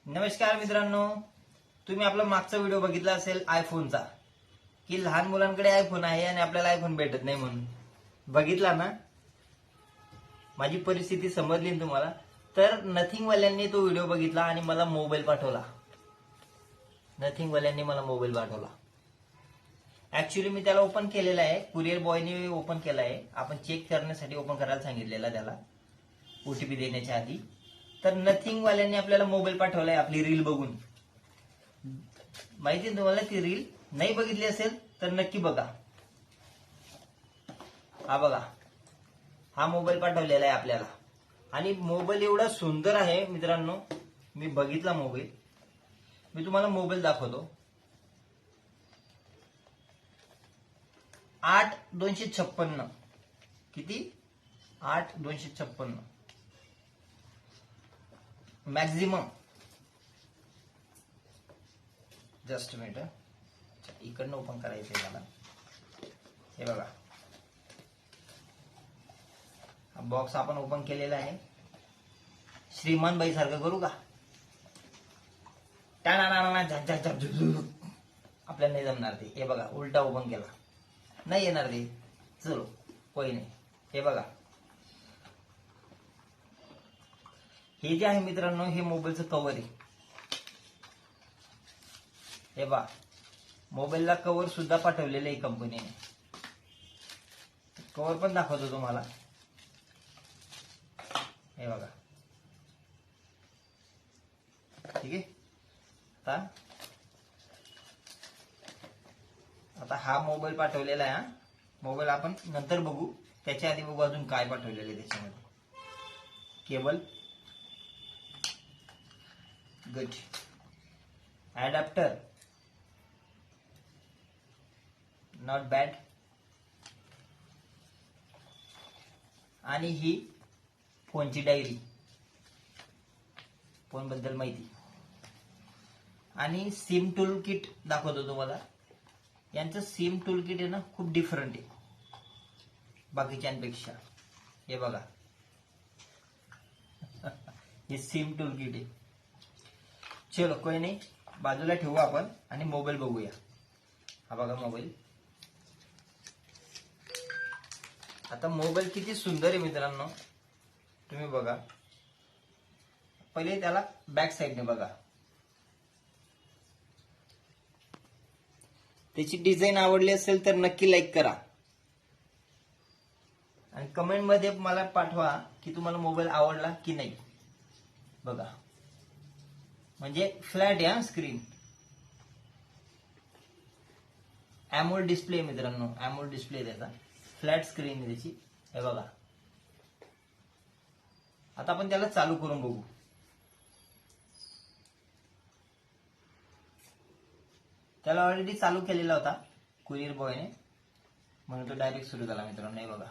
नमस्कार मित्रांनो, तुम्ही आपला मागचा व्हिडिओ बघितला असेल आयफोनचा, की लहान मुलांकडे आयफोन आहे आणि आपल्याला आयफोन भेटत नाही म्हणून. बघितला ना? माझी परिस्थिती समजली ना तुम्हाला? तर नथिंग वाल्यांनी तो व्हिडिओ बघितला आणि मला मोबाईल पाठवला. नथिंग वाल्यांनी मला मोबाईल पाठवला. ऍक्च्युली मी त्याला ओपन केलेला आहे, कुरिअर बॉयने ओपन केला आहे. आपण चेक करण्यासाठी ओपन करायला सांगितलेला त्याला, ओटीपी देण्याच्या आधी. तर नथिंग वाल्यांनी आपल्याला मोबाईल पाठवलाय आपली रील बघून. माहिती आहे तुम्हाला ती रील? नाही बघितली असेल तर नक्की बघा. हा बघा, हा मोबाईल पाठवलेला आहे आपल्याला. आणि मोबाईल एवढा सुंदर आहे मित्रांनो, मी बघितला मोबाईल. मी तुम्हाला मोबाईल दाखवतो. 8256. किती? 8256 मॅक्झिमम. जस्ट मिनिट, इकडनं ओपन करायचंय मला. हे बघा, हा बॉक्स आपण ओपन केलेला आहे. श्रीमान बाई सारखं करू का? आपल्याला नाही जमणार ते. हे बघा, उलटा ओपन केला, नाही येणार ते. चलो कोई नाही. हे बघा, हे जे आहे मित्रांनो, हे मोबाईलचं कव्हर आहे. हे बघा, मोबाईलला कव्हर सुद्धा पाठवलेलं आहे कंपनीने. कव्हर पण दाखवतो तुम्हाला. हे बघा, ठीक आहे. आता हा मोबाईल पाठवलेला आहे. मोबाईल आपण नंतर बघू, त्याच्या आधी बघू अजून काय पाठवलेलं आहे त्याच्यामध्ये. Cable, good. Adapter, not bad. आणि ही फोनची डायरी, फोन बद्दल माहिती. आणि सिम टूल किट दाखवतो तुम्हाला. यांचं सिम टूल किट आहे ना, खूप डिफरंट आहे बाकीच्यांपेक्षा. हे बघा, हे सिम टूल किट आहे. चलो कोई नाही, बाजूला ठेवू आपण आणि मोबाईल बघूया. हा बघा मोबाईल. आता मोबाईल किती सुंदर आहे मित्रांनो, तुम्ही बघा. पहिले त्याला बॅक साईडने बघा. त्याची डिझाईन आवडली असेल तर नक्की लाईक करा आणि कमेंट मध्ये मला पाठवा की तुम्हाला मोबाईल आवडला की नाही. बघा, म्हणजे फ्लॅट आहे स्क्रीन. एमोलेड डिस्प्ले मित्रांनो, एमोलेड डिस्प्ले त्याचा. फ्लॅट स्क्रीन आहे त्याची. हे बघा, आता आपण त्याला चालू करून बघू. त्याला ऑलरेडी चालू केलेला होता कुरिअर बॉयने, म्हणून तो डायरेक्ट सुरू झाला मित्रांनो. हे बघा,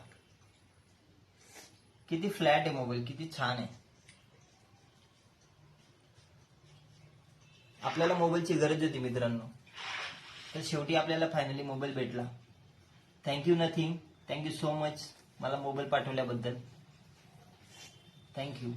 किती फ्लॅट आहे मोबाईल, किती छान आहे. आपल्याला मोबाईलची गरज होती मित्रांनो, तर शेवटी आपल्याला फायनली मोबाईल भेटला. Thank you nothing, thank you so much मला मोबाईल पाठवल्याबद्दल. थँक्यू.